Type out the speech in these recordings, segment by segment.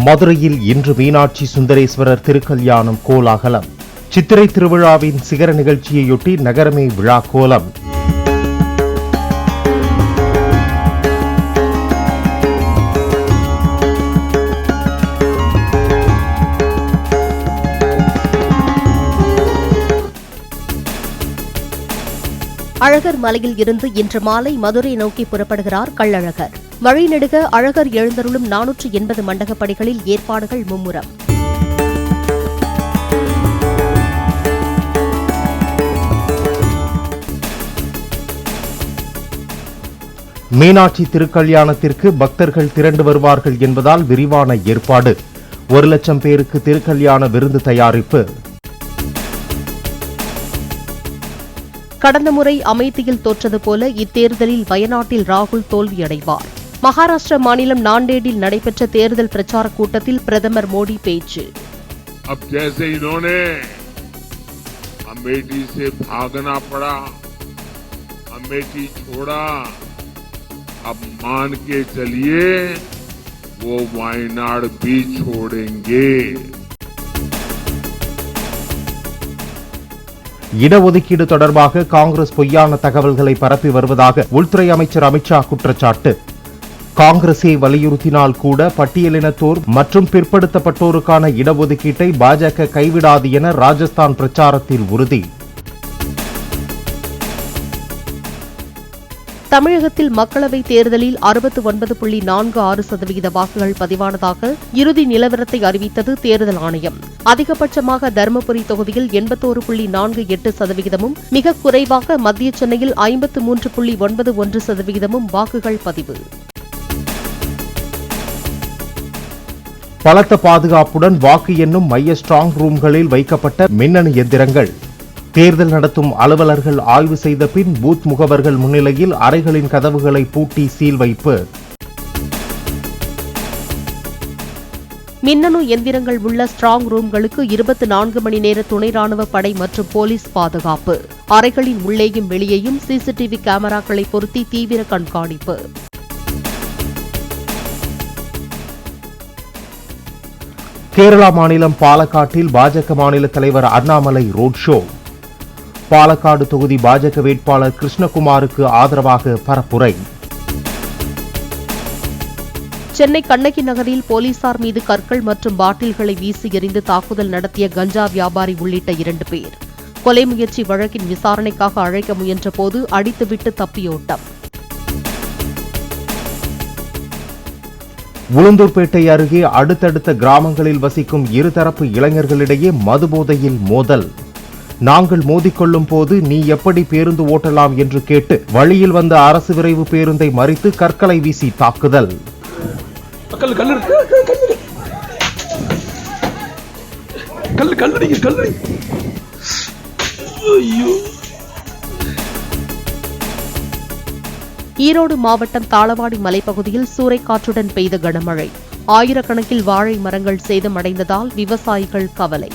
மதுரையில் இன்று மீனாட்சி சுந்தரேஸ்வரர் திருக்கல்யாணம் கோலாகலம். சித்திரை திருவிழாவின் சிகர நிகழ்ச்சியையொட்டி நகரமே விழா கோலம். அழகர் மலையில் இருந்து இன்று மாலை மதுரை நோக்கி புறப்படுகிறார் கள்ளழகர். வழிநெடுக அழகர் எழுந்தருளும் 480 மண்டகப்படிகளில் ஏற்பாடுகள் மும்முரம். மீனாட்சி திருக்கல்யாணத்திற்கு பக்தர்கள் திரண்டு வருவார்கள் என்பதால் விரிவான ஏற்பாடு. 1,00,000 பேருக்கு திருக்கல்யாண விருந்து தயாரிப்பு. கடந்த முறை அமேதியில் தோற்றது போல இத்தேர்தலில் வயநாட்டில் ராகுல் தோல்வியடைவார். மகாராஷ்டிர மாநிலம் நாண்டேடில் நடைபெற்ற தேர்தல் பிரச்சார கூட்டத்தில் பிரதமர் மோடி பேச்சு. अब जैसे इन्होंने अमेठी से भागना पड़ा, अमेठी छोड़ा, अब मान के चलिए वो वायनाड भी छोड़ेंगे. இடஒதுக்கீடு தொடர்பாக காங்கிரஸ் பொய்யான தகவல்களை பரப்பி வருவதாக உள்துறை அமைச்சர் அமித்ஷா குற்றச்சாட்டு. காங்கிரஸை வலியுறுத்தினால் கூட பட்டியலினத்தோர் மற்றும் பிற்படுத்தப்பட்டோருக்கான இடஒதுக்கீட்டை பாஜக கைவிடாது என ராஜஸ்தான் பிரச்சாரத்தில் உறுதி. தமிழகத்தில் மக்களவைத் தேர்தலில் 69.46% வாக்குகள் பதிவானதாக இறுதி நிலவரத்தை அறிவித்தது தேர்தல் ஆணையம். அதிகபட்சமாக தருமபுரி தொகுதியில் 81.48%, மிக குறைவாக மத்திய சென்னையில் 53.91% வாக்குகள் பதிவு. பலத்த பாதுகாப்புடன் வாக்கு எண்ணும் மைய ஸ்ட்ராங் ரூம்களில் வைக்கப்பட்ட மின்னணு எந்திரங்கள். தேர்தல் நடத்தும் அலுவலர்கள் ஆய்வு செய்த பின் பூத் முகவர்கள் முன்னிலையில் அறைகளின் கதவுகளை பூட்டி சீல் வைப்பு. மின்னணு எந்திரங்கள் உள்ள ஸ்ட்ராங் ரூம்களுக்கு 24 மணி நேர துணை ராணுவ படை மற்றும் போலீஸ் பாதுகாப்பு. அறைகளின் உள்ளேயும் வெளியேயும் சிசிடிவி கேமராக்களை பொருத்தி தீவிர கண்காணிப்பு. கேரளா மாநிலம் பாலக்காட்டில் பாஜக மாநில தலைவர் அண்ணாமலை ரோட் ஷோ. பாலக்காடு தொகுதி பாஜக வேட்பாளர் கிருஷ்ணகுமாருக்கு ஆதரவாக பரப்புரை. சென்னை கண்ணகி நகரில் போலீசார் மீது கற்கள் மற்றும் பாட்டில்களை வீசி எறிந்து தாக்குதல் நடத்திய கஞ்சா வியாபாரி உள்ளிட்ட 2 பேர். கொலை முயற்சி வழக்கின் விசாரணைக்காக அழைக்க முயன்றபோது அடித்துவிட்டு தப்பியோட்டம். உளுந்தூர்பேட்டை அருகே அடுத்தடுத்த கிராமங்களில் வசிக்கும் இருதரப்பு இளைஞர்களிடையே மதுபோதையில் மோதல். நாங்கள் மோதிக்கொள்ளும் போது நீ எப்படி பேருந்து ஓட்டலாம் என்று கேட்டு வழியில் வந்த அரசு விரைவு பேருந்தை மறித்து கற்களை வீசி தாக்குதல். ஈரோடு மாவட்டம் தாளவாடி மலைப்பகுதியில் சூறைக்காற்றுடன் பெய்த கனமழை. ஆயிரக்கணக்கில் வாழை மரங்கள் சேதமடைந்ததால் விவசாயிகள் கவலை.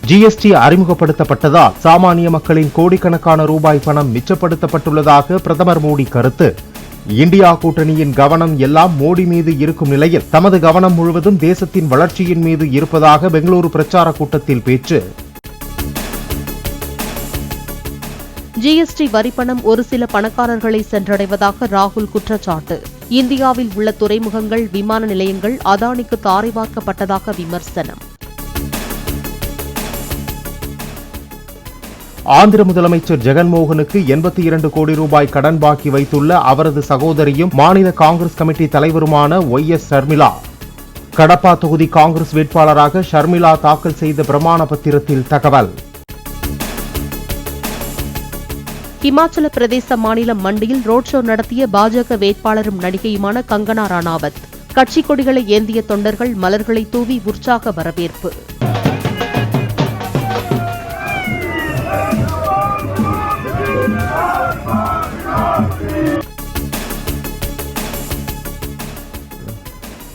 ஜிஎஸ்டி அறிமுகப்படுத்தப்பட்டதால் சாமானிய மக்களின் கோடிக்கணக்கான ரூபாய் பணம் மிச்சப்படுத்தப்பட்டுள்ளதாக பிரதமர் மோடி கருத்து. இந்தியா கூட்டணியின் கவனம் எல்லாம் மோடி மீது இருக்கும் நிலையில் தமது கவனம் முழுவதும் தேசத்தின் வளர்ச்சியின் மீது இருப்பதாக பெங்களூரு பிரச்சார கூட்டத்தில் பேச்சு. ஜிஎஸ்டி வரிப்பணம் ஒரு சில பணக்காரர்களை சென்றடைவதாக ராகுல் குற்றச்சாட்டு. இந்தியாவில் உள்ள துறைமுகங்கள், விமான நிலையங்கள் அதானிக்கு தாரை வார்க்கப்பட்டதாக விமர்சனம். ஆந்திர முதலமைச்சர் ஜெகன்மோகனுக்கு 82 கோடி ரூபாய் கடன் பாக்கி வைத்துள்ள அவரது சகோதரியும் மாநில காங்கிரஸ் கமிட்டி தலைவருமான YS ஷர்மிளா. கடப்பா தொகுதி காங்கிரஸ் வேட்பாளராக ஷர்மிளா தாக்கல் செய்த பிரமாண பத்திரத்தில் தகவல். இமாச்சல பிரதேச மாநிலம் மண்டியில் ரோட் ஷோ நடத்திய பாஜக வேட்பாளரும் நடிகையுமான கங்கனா ரணாவத். கட்சிக் கொடிகளை ஏந்திய தொண்டர்கள் மலர்களை தூவி உற்சாக வரவேற்பு.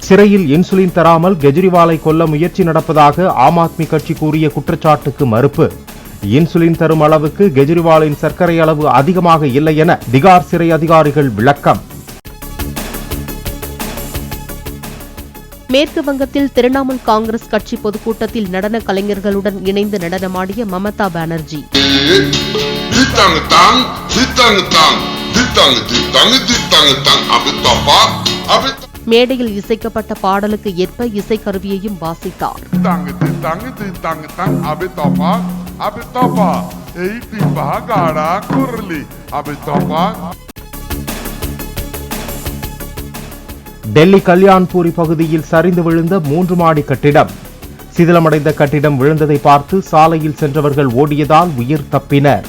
சிறையில் இன்சுலின் தராமல் கெஜ்ரிவாலை கொல்ல முயற்சி நடப்பதாக ஆம் ஆத்மி கட்சி கூறிய குற்றச்சாட்டுக்கு மறுப்பு. இன்சுலின் தரும் அளவுக்கு கெஜ்ரிவாலின் சர்க்கரை அளவு அதிகமாக இல்லை என திகார் சிறை அதிகாரிகள் விளக்கம். மேற்கு வங்கத்தில் திரிணாமுல் காங்கிரஸ் கட்சி பொதுக்கூட்டத்தில் நடன கலைஞர்களுடன் இணைந்து நடனமாடிய மமதா பானர்ஜி மேடையில் இசைக்கப்பட்ட பாடலுக்கு ஏற்ப இசைக்கருவியையும் வாசித்தார். டெல்லி கல்யாண்பூரி பகுதியில் சரிந்து விழுந்த 3 மாடி கட்டிடம். சிதிலமடைந்த கட்டிடம் விழுந்ததை பார்த்து சாலையில் சென்றவர்கள் ஓடியதால் உயிர் தப்பினர்.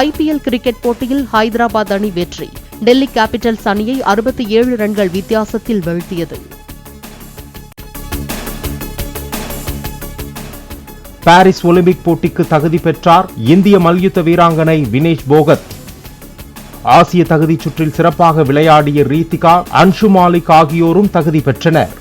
ஐபிஎல் கிரிக்கெட் போட்டியில் ஹைதராபாத் அணி வெற்றி. டெல்லி கேபிட்டல்ஸ் அணியை 67 ரன்கள் வித்தியாசத்தில் வீழ்த்தியது. பாரிஸ் ஒலிம்பிக் போட்டிக்கு தகுதி பெற்றார் இந்திய மல்யுத்த வீராங்கனை வினேஷ் போகத். ஆசிய தகுதிச் சுற்றில் சிறப்பாக விளையாடிய ரீத்திகா, அன்ஷு மாலிக் ஆகியோரும் தகுதி பெற்றனர்.